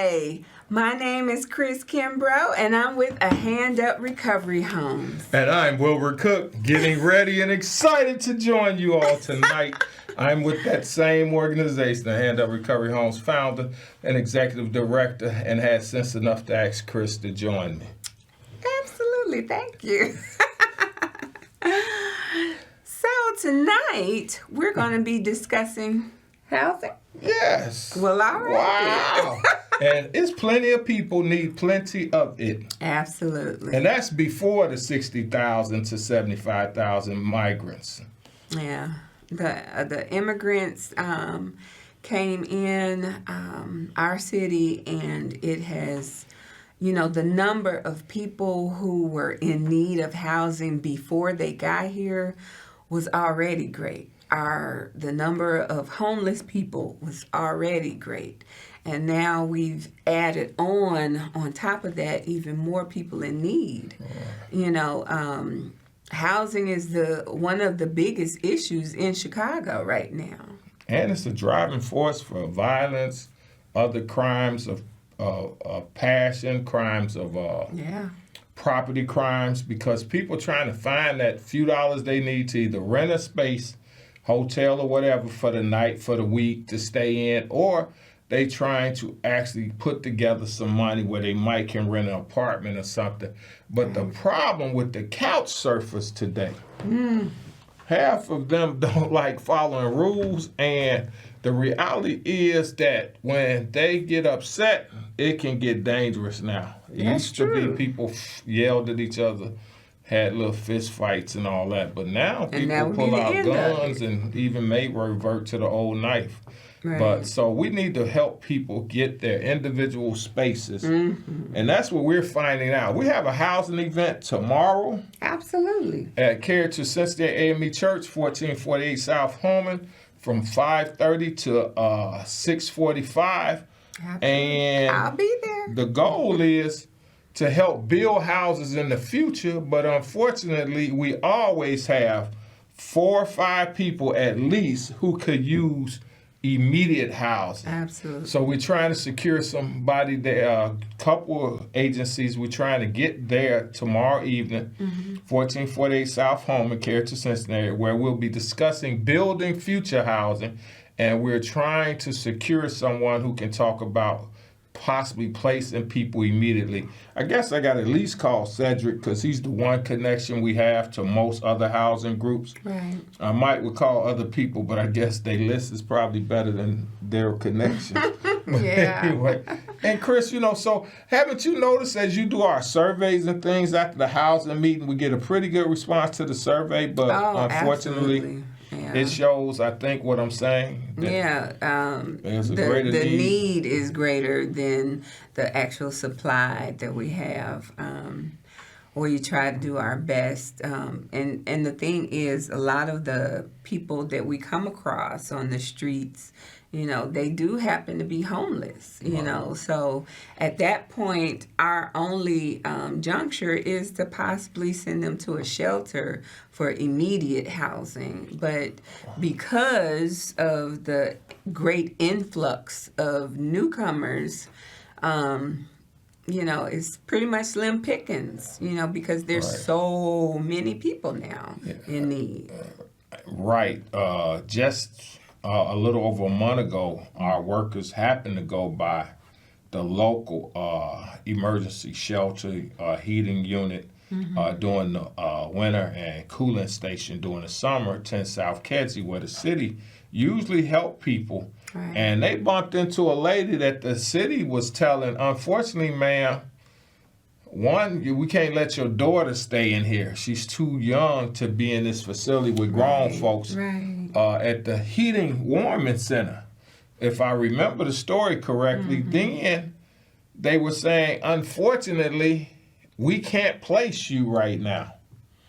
Hi, my name is Chris Kimbrough, and I'm with A Hand Up Recovery Homes. And I'm Wilbert Cook, getting ready and excited to join you all tonight. I'm with that same organization, A Hand Up Recovery Homes, founder and executive director, and had sense enough to ask Chris to join me. Absolutely, thank you. So tonight, we're going to be discussing housing. Yes. Well, all right. Wow. And it's plenty of people need plenty of it. Absolutely. And that's before the 60,000 to 75,000 migrants. Yeah. The immigrants came in our city, and it has, the number of people who were in need of housing before they got here was already great. The number of homeless people was already great. And now we've added on top of that, even more people in need. Housing is one of the biggest issues in Chicago right now. And it's a driving force for violence, other crimes of passion, crimes of property crimes, because people trying to find that few dollars they need to either rent a space, hotel or whatever for the night, for the week to stay in, or they trying to actually put together some money where they might can rent an apartment or something. But the problem with the couch surfers today, half of them don't like following rules, and the reality is that when they get upset, it can get dangerous now. It used to be people yelled at each other, had little fist fights and all that, but now people pull out guns and even may revert to the old knife. Right. But so we need to help people get their individual spaces, and that's what we're finding out. We have a housing event tomorrow. Absolutely. At Character Cincinnati AME Church, 1448 South Holman, from 5:30 to 6:45. And I'll be there. The goal is to help build houses in the future, but unfortunately, we always have 4 or 5 people at least who could use immediate housing. Absolutely. So we're trying to secure somebody there, a couple of agencies. We're trying to get there tomorrow evening, 1448 South Home in Character Cincinnati, where we'll be discussing building future housing, and we're trying to secure someone who can talk about possibly placing people immediately. I guess I got to at least call Cedric, because he's the one connection we have to most other housing groups. Right. I might would call other people, but I guess their list is probably better than their connection. Yeah. Anyway, and Chris, so haven't you noticed as you do our surveys and things after the housing meeting, we get a pretty good response to the survey, but unfortunately, it shows, I think, what I'm saying. The need is greater than the actual supply that we have. We try to do our best. And the thing is, a lot of the people that we come across on the streets, they do happen to be homeless, So at that point, our only juncture is to possibly send them to a shelter for immediate housing. But because of the great influx of newcomers, it's pretty much slim pickings, because there's so many people now in need. Right. Just a little over a month ago, our workers happened to go by the local emergency shelter heating unit during the winter and cooling station during the summer, 10 South Kedzie, where the city usually help people. Right. And they bumped into a lady that the city was telling, unfortunately, ma'am, we can't let your daughter stay in here. She's too young to be in this facility with grown folks at the heating warming center. If I remember the story correctly, then they were saying, unfortunately, we can't place you right now.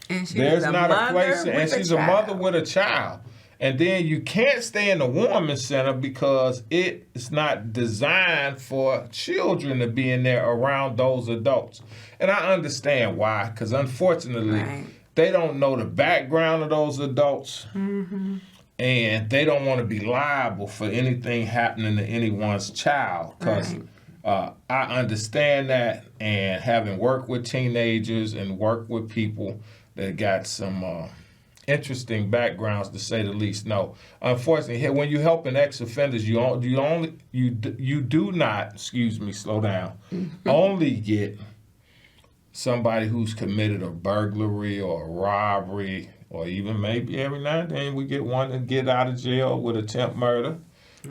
And there's not a place, and she's a mother with a child. And then you can't stay in the warming center because it's not designed for children to be in there around those adults. And I understand why, because unfortunately, they don't know the background of those adults. And they don't want to be liable for anything happening to anyone's child. Because I understand that, and having worked with teenagers and worked with people that got some interesting backgrounds, to say the least. No, unfortunately, when you're helping ex-offenders, you do not, excuse me, slow down, only get somebody who's committed a burglary or a robbery, or even maybe every now and then we get one to get out of jail with attempt murder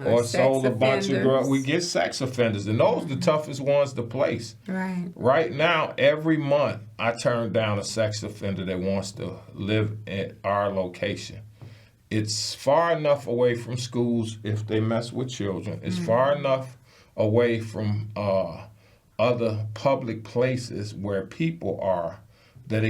or sold a bunch of drugs. We get sex offenders, and those are the toughest ones to place. Right. Right now, every month, I turn down a sex offender that wants to live at our location. It's far enough away from schools if they mess with children. It's far enough away from other public places where people are that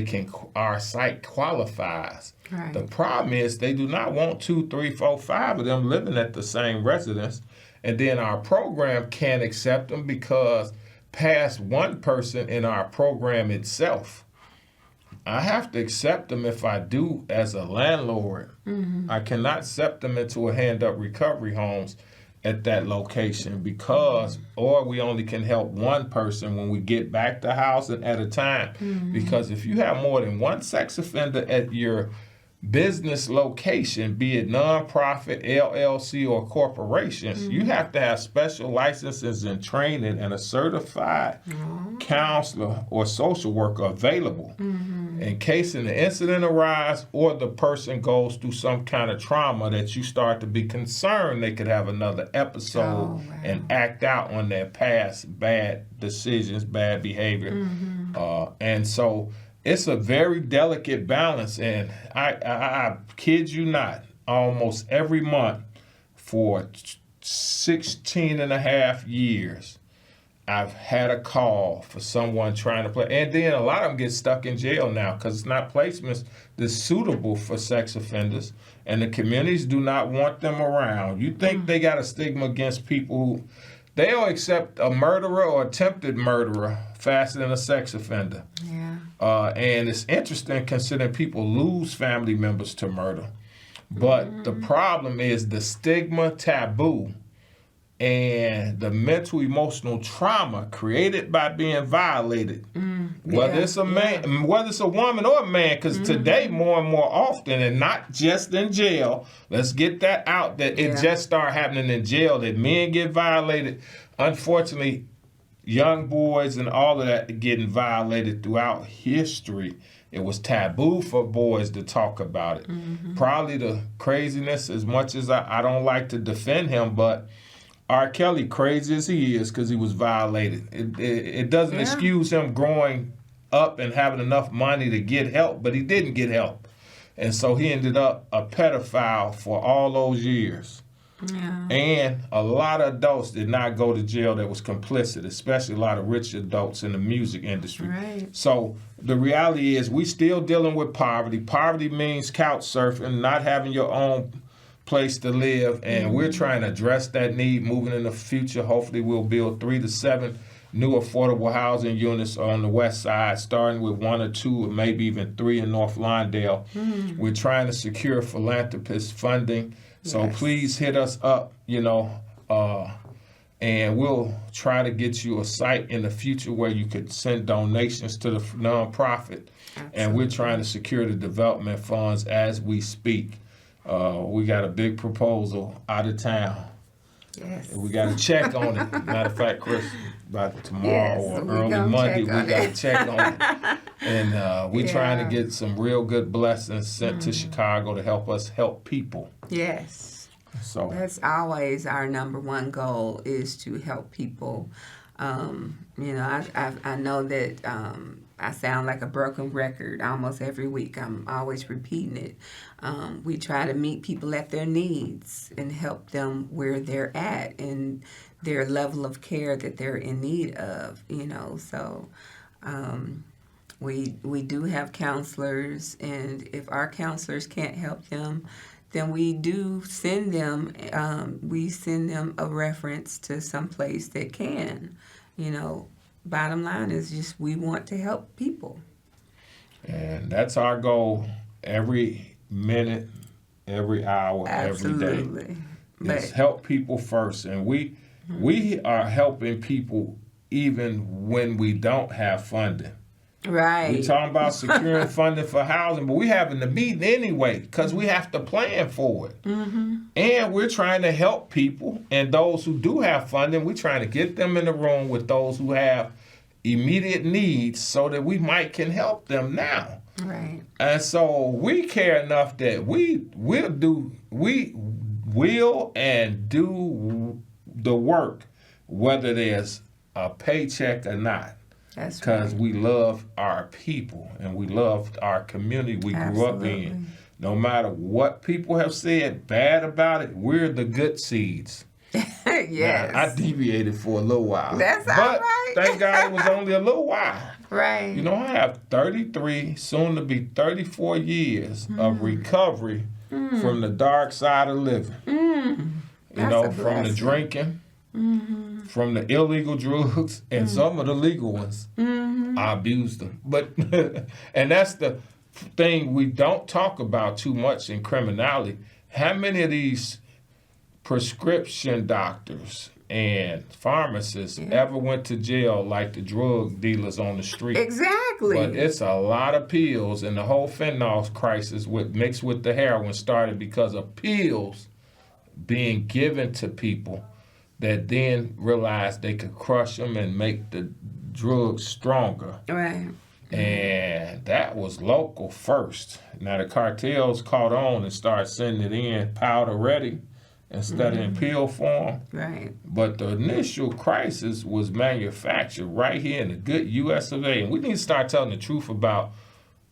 our site qualifies. Right. The problem is they do not want 2, 3, 4, 5 of them living at the same residence, and then our program can't accept them because past one person in our program itself, I have to accept them if I do as a landlord. I cannot accept them into a hand-up recovery homes at that location or we only can help one person when we get back to housing at a time. Because if you have more than one sex offender at your business location, be it nonprofit, LLC, or corporations, you have to have special licenses and training and a certified counselor or social worker available in case an incident arises or the person goes through some kind of trauma that you start to be concerned they could have another episode and act out on their past bad decisions, bad behavior. And so it's a very delicate balance, and I kid you not, almost every month for 16 and a half years, I've had a call for someone trying to play. And then a lot of them get stuck in jail now because it's not placements that's suitable for sex offenders, and the communities do not want them around. You think they got a stigma against people who, they'll accept a murderer or attempted murderer faster than a sex offender. Yeah. And it's interesting considering people lose family members to murder. But the problem is the stigma, taboo, and the mental emotional trauma created by being violated. Whether it's a man, whether it's a woman or a man, because today more and more often, and not just in jail, let's get that out, that it just started happening in jail, that men get violated. Unfortunately, young boys and all of that getting violated throughout history. It was taboo for boys to talk about it. Probably the craziness, as much as I don't like to defend him, but R. Kelly, crazy as he is, because he was violated. It doesn't excuse him growing up and having enough money to get help, but he didn't get help. And so he ended up a pedophile for all those years. Yeah. And a lot of adults did not go to jail that was complicit, especially a lot of rich adults in the music industry. Right. So the reality is we still dealing with poverty. Poverty means couch surfing, not having your own place to live, and we're trying to address that need moving in the future. Hopefully we'll build 3 to 7 new affordable housing units on the west side, starting with 1 or 2 or maybe even 3 in North Lawndale. We're trying to secure philanthropist funding. So please hit us up, and we'll try to get you a site in the future where you could send donations to the nonprofit. And we're trying to secure the development funds as we speak. We got a big proposal out of town. Yes. We got to check on it. Matter of fact, Chris, by tomorrow or early Monday, we got to check on it. And we're trying to get some real good blessings sent to Chicago to help us help people. Yes. So that's always our number one goal, is to help people. I know that I sound like a broken record almost every week. I'm always repeating it. We try to meet people at their needs and help them where they're at and their level of care that they're in need of, So we do have counselors, and if our counselors can't help them, then we do send them, a reference to some place that can, Bottom line is just we want to help people. And that's our goal every minute, every hour, every day. But is help people first. And we We are helping people even when we don't have funding. Right. We talking about securing funding for housing, but we having the meeting anyway because we have to plan for it. And we're trying to help people, and those who do have funding, we're trying to get them in the room with those who have immediate needs so that we can help them now. Right. And so we care enough that we will and do the work, whether there's a paycheck or not. That's Because right. we love our people and we love our community we grew up in. No matter what people have said bad about it, we're the good seeds. Yes. Now, I deviated for a little while. That's all but right. Thank God it was only a little while. Right. You know, I have 33, soon to be 34 years of recovery from the dark side of living. You know, from the drinking, from the illegal drugs, and some of the legal ones. I abused them. But and that's the thing we don't talk about too much in criminality. How many of these prescription doctors and pharmacists ever went to jail like the drug dealers on the street? Exactly. But it's a lot of pills, and the whole fentanyl crisis mixed with the heroin started because of pills being given to people that then realized they could crush them and make the drugs stronger. Right. And that was local first. Now the cartels caught on and started sending it in powder ready instead of in pill form. Right. But the initial crisis was manufactured right here in the good U.S. of A. And we need to start telling the truth about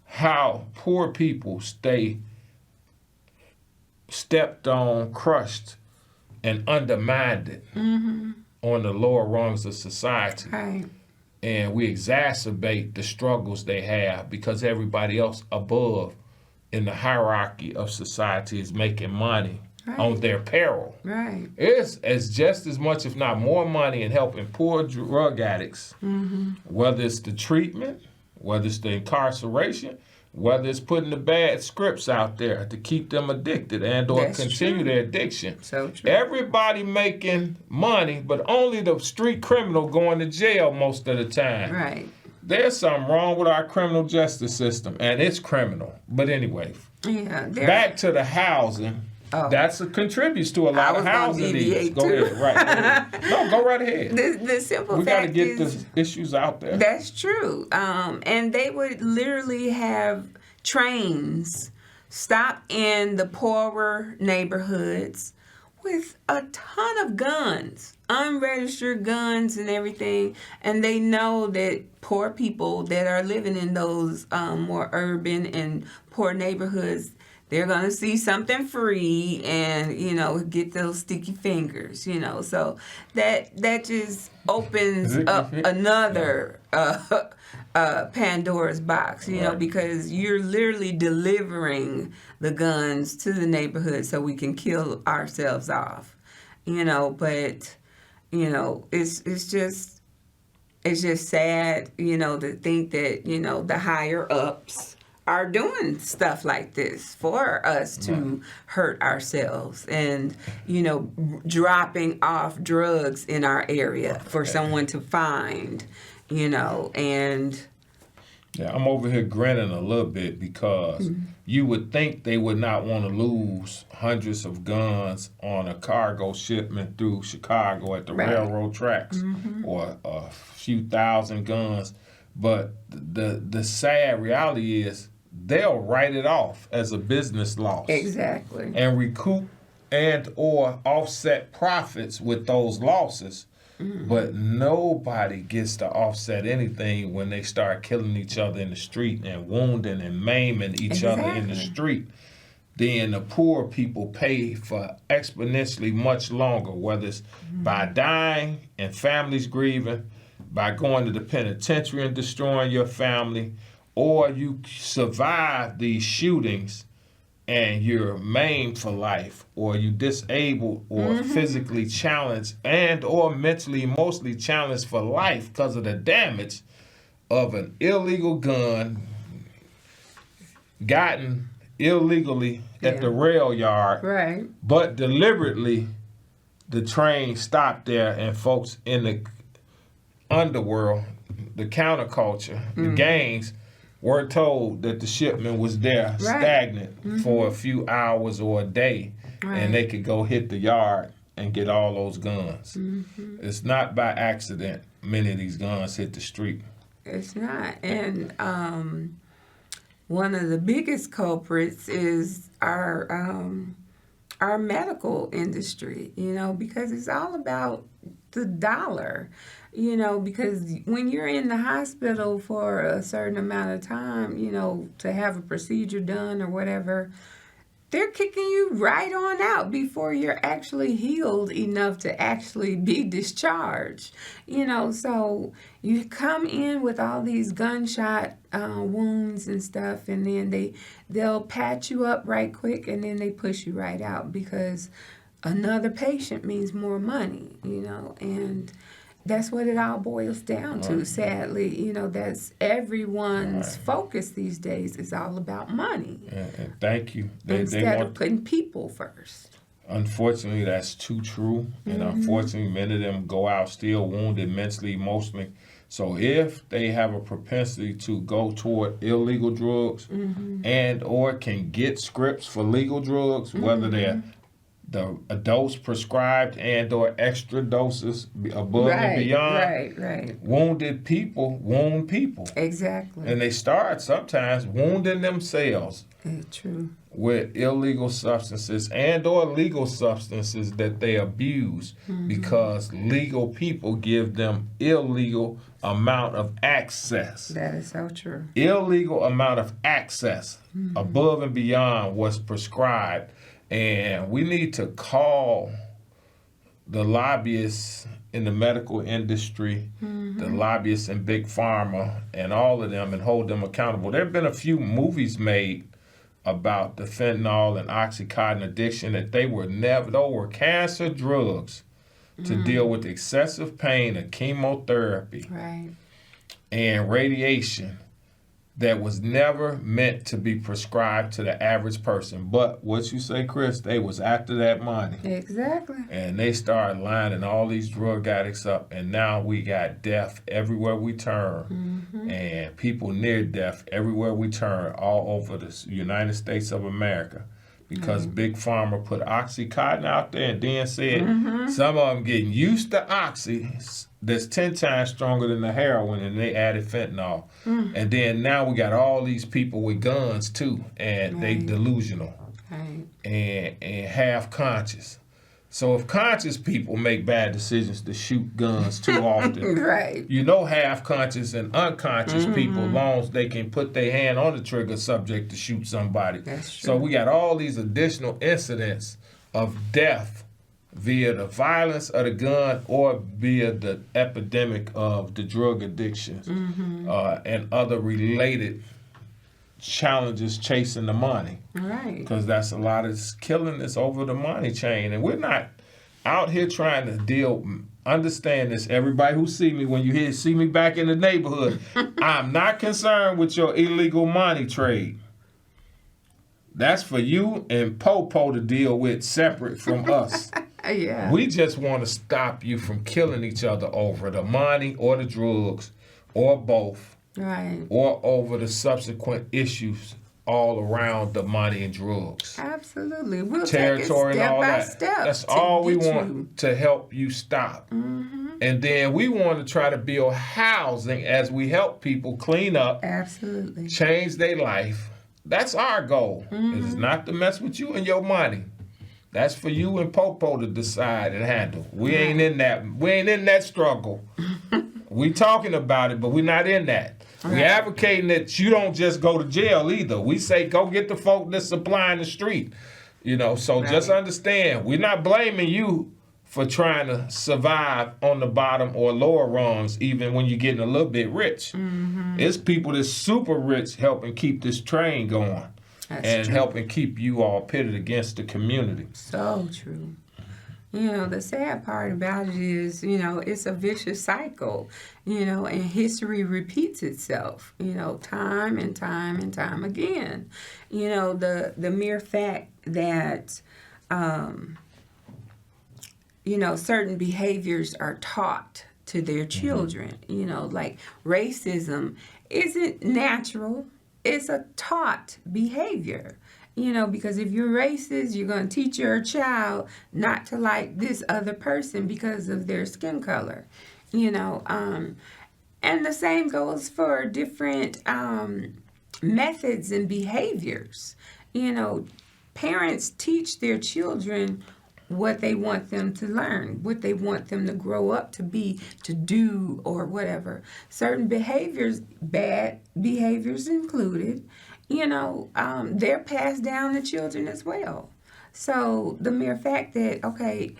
how poor people stay stepped on, crushed, and undermined on the lower rungs of society. Right. And we exacerbate the struggles they have because everybody else above in the hierarchy of society is making money on their peril. Right. It's just as much, if not more money in helping poor drug addicts, whether it's the treatment, whether it's the incarceration, whether it's putting the bad scripts out there to keep them addicted and or continue their addiction. So true. Everybody making money, but only the street criminal going to jail most of the time. Right. There's something wrong with our criminal justice system, and it's criminal. But anyway, back to the housing. That contributes to a lot of housing needs. Go ahead, right. No, go right ahead. The simple we fact got to get is, the issues out there. That's true. And they would literally have trains stop in the poorer neighborhoods with a ton of guns, unregistered guns and everything. And they know that poor people that are living in those more urban and poor neighborhoods, they're going to see something free and, get those sticky fingers, So that just opens up another Pandora's box, because you're literally delivering the guns to the neighborhood so we can kill ourselves off, But, it's just sad, to think that, the higher ups are doing stuff like this for us to hurt ourselves and, dropping off drugs in our area for someone to find, and... Yeah, I'm over here grinning a little bit because you would think they would not want to lose hundreds of guns on a cargo shipment through Chicago at the railroad tracks or a few thousand guns. But the sad reality is they'll write it off as a business loss. Exactly. And recoup and or offset profits with those losses. But nobody gets to offset anything when they start killing each other in the street and wounding and maiming each other in the street. Then the poor people pay for exponentially much longer, whether it's by dying and families grieving, by going to the penitentiary and destroying your family, or you survive these shootings and you're maimed for life, or you disabled or physically challenged and or mentally, emotionally challenged for life because of the damage of an illegal gun gotten illegally at the rail yard, but deliberately the train stopped there, and folks in the underworld, the counterculture, the gangs, were told that the shipment was there stagnant for a few hours or a day, and they could go hit the yard and get all those guns. It's not by accident many of these guns hit the street. It's not. And one of the biggest culprits is our medical industry, because it's all about the dollar, because when you're in the hospital for a certain amount of time, to have a procedure done or whatever, they're kicking you right on out before you're actually healed enough to actually be discharged. So you come in with all these gunshot wounds and stuff, and then they'll patch you up right quick, and then they push you right out because another patient means more money, and that's what it all boils down to, sadly. That's everyone's focus these days is all about money. And thank you. Instead of putting people first. Unfortunately, that's too true. And unfortunately, many of them go out still wounded mentally, emotionally. So if they have a propensity to go toward illegal drugs and or can get scripts for legal drugs, whether they're a dose prescribed and or extra doses above and beyond. Wounded people wound people. Exactly. And they start sometimes wounding themselves. True. With illegal substances and or legal substances that they abuse because legal people give them illegal amount of access. That is so true. Illegal amount of access above and beyond what's prescribed. And we need to call the lobbyists in the medical industry, the lobbyists in Big Pharma, and all of them and hold them accountable. There have been a few movies made about the fentanyl and Oxycontin addiction that those were cancer drugs to deal with excessive pain and chemotherapy and radiation that was never meant to be prescribed to the average person. But what you say, Chris, they was after that money. Exactly. And they started lining all these drug addicts up, and now we got death everywhere we turn, and people near death everywhere we turn all over the United States of America. Because Big Pharma put Oxycontin out there and then said some of them getting used to Oxy that's 10 times stronger than the heroin, and they added fentanyl. And then now we got all these people with guns too, and they delusional and half conscious. So if conscious people make bad decisions to shoot guns too often, half conscious and unconscious people, as long as they can put their hand on the trigger subject to shoot somebody. That's true. So we got all these additional incidents of death via the violence of the gun or via the epidemic of the drug addictions and other related challenges chasing the money. Because that's a lot of killing is over the money chain. And we're not out here trying to understand this. Everybody who see me, when you see me back in the neighborhood, I'm not concerned with your illegal money trade. That's for you and Popo to deal with separate from us. We just want to stop you from killing each other over the money or the drugs or both. Or over the subsequent issues all around the money and drugs. Absolutely. We'll territory take it step and all by that. step. That's all we want to help you stop. And then we want to try to build housing as we help people clean up, change their life. That's our goal. It is not to mess with you and your money. That's for you and Popo to decide and handle. We ain't in that. We ain't in that struggle. We talking about it, but we're not in that. We advocating that you don't just go to jail either. We say go get the folk that's supplying the street. So just understand, we're not blaming you for trying to survive on the bottom or lower rungs, even when you're getting a little bit rich. It's people that's super rich helping keep this train going. That's true. Helping keep you all pitted against the community. So true. The sad part about it is, it's a vicious cycle, and history repeats itself, time and time and time again. The mere fact that, certain behaviors are taught to their children. Like racism isn't natural, it's a taught behavior. Because if you're racist, you're going to teach your child not to like this other person because of their skin color. And the same goes for different methods and behaviors. Parents teach their children what they want them to learn, what they want them to grow up to be, to do, or whatever. Certain behaviors, bad behaviors included, they're passed down to children as well. So the mere fact that, okay,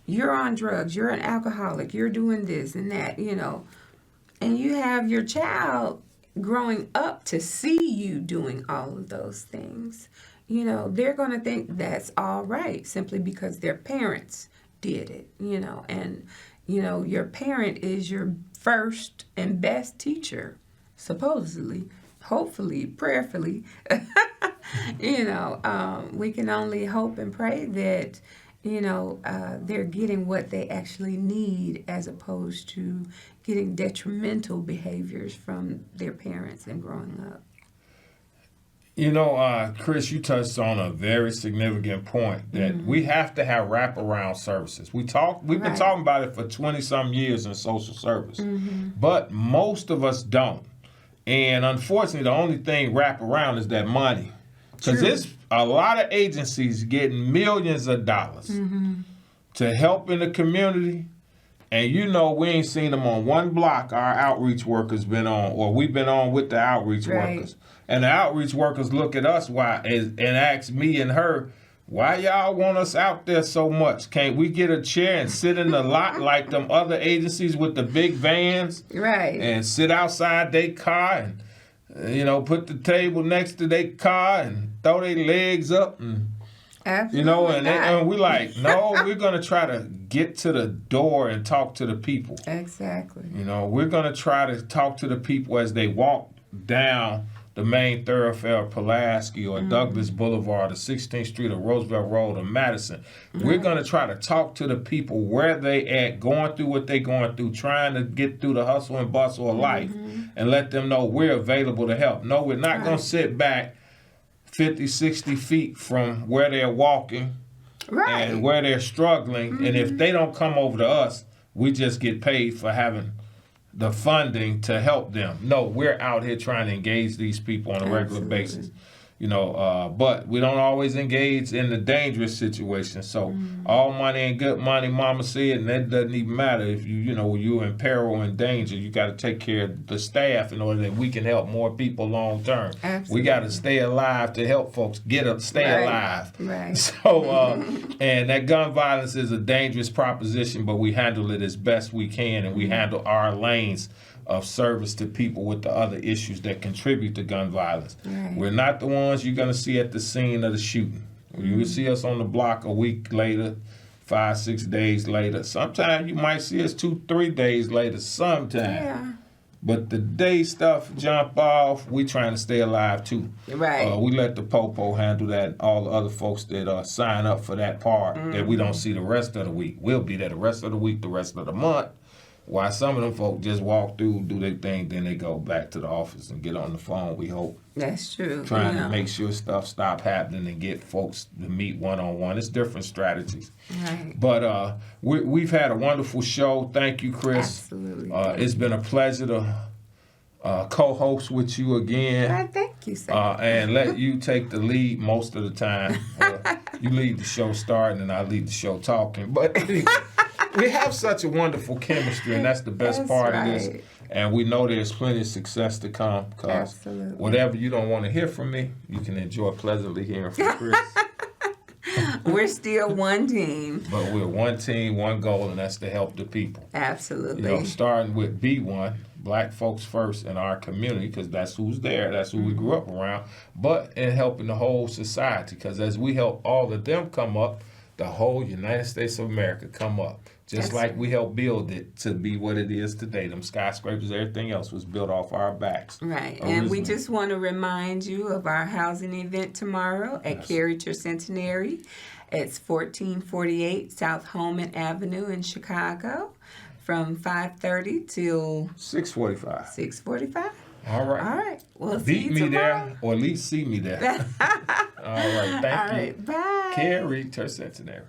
you're on drugs, you're an alcoholic, you're doing this and that, and you have your child growing up to see you doing all of those things, they're going to think that's all right simply because their parents did it, and, your parent is your first and best teacher, supposedly, hopefully, prayerfully. We can only hope and pray that, they're getting what they actually need as opposed to getting detrimental behaviors from their parents and growing up. Chris, you touched on a very significant point that we have to have wraparound services. We've been talking about it for 20-some years in social service, but most of us don't. And unfortunately, the only thing wraparound is that money. Because there's a lot of agencies getting millions of dollars to help in the community. And we ain't seen them on one block our outreach workers been on, or we've been on with the outreach workers. And the outreach workers look at us and ask me and her, why y'all want us out there so much? Can't we get a chair and sit in the lot like them other agencies with the big vans? Right. And sit outside their car and, put the table next to their car and throw their legs up and... Absolutely and we like, no, we're going to try to get to the door and talk to the people. Exactly. We're going to try to talk to the people as they walk down the main thoroughfare of Pulaski or Douglas Boulevard or 16th Street or Roosevelt Road or Madison. We're going to try to talk to the people where they at, going through what they going through, trying to get through the hustle and bustle of life and let them know we're available to help. No, we're not going to sit back 50, 60 feet from where they're walking and where they're struggling. And if they don't come over to us, we just get paid for having the funding to help them. No, we're out here trying to engage these people on a regular basis. But we don't always engage in the dangerous situations. So all money ain't good money, mama said, and that doesn't even matter. If you're in peril and danger, you got to take care of the staff in order that we can help more people long term. Absolutely. We got to stay alive to help folks stay alive. Right. So, and that gun violence is a dangerous proposition, but we handle it as best we can, and we handle our lanes of service to people with the other issues that contribute to gun violence. Right. We're not the ones you're going to see at the scene of the shooting. You will see us on the block a week later, 5, 6 days later. Sometimes you might see us 2, 3 days later, sometime. Yeah. But the day stuff jump off, we trying to stay alive too. Right. We let the popo handle that, all the other folks that sign up for that part that we don't see the rest of the week. We'll be there the rest of the week, the rest of the month. Why some of them folk just walk through, do their thing, then they go back to the office and get on the phone, we hope. That's true. Trying to make sure stuff stop happening and get folks to meet one-on-one. It's different strategies. Right. But we've had a wonderful show. Thank you, Chris. Absolutely. It's been a pleasure to co-host with you again. Thank you, sir. And let you take the lead most of the time. You lead the show starting and I lead the show talking. But we have such a wonderful chemistry, and that's the best part of this. And we know there's plenty of success to come, because whatever you don't want to hear from me, you can enjoy pleasantly hearing from Chris. We're still one team. But we're one team, one goal, and that's to help the people. Absolutely. Starting with B1, Black folks first in our community, because that's who's there, that's who we grew up around, but in helping the whole society, because as we help all of them come up, the whole United States of America come up. Just like we helped build it to be what it is today. Them skyscrapers, everything else was built off our backs. Right. And we just want to remind you of our housing event tomorrow at Carrier Centenary It's 1448 South Holman Avenue in Chicago from 5:30 till 6:45. 6:45. All right. All right. We'll see Beat you me tomorrow. there, or at least see me there. All right. Thank All you. right. Bye. Carrie, Church Centenary.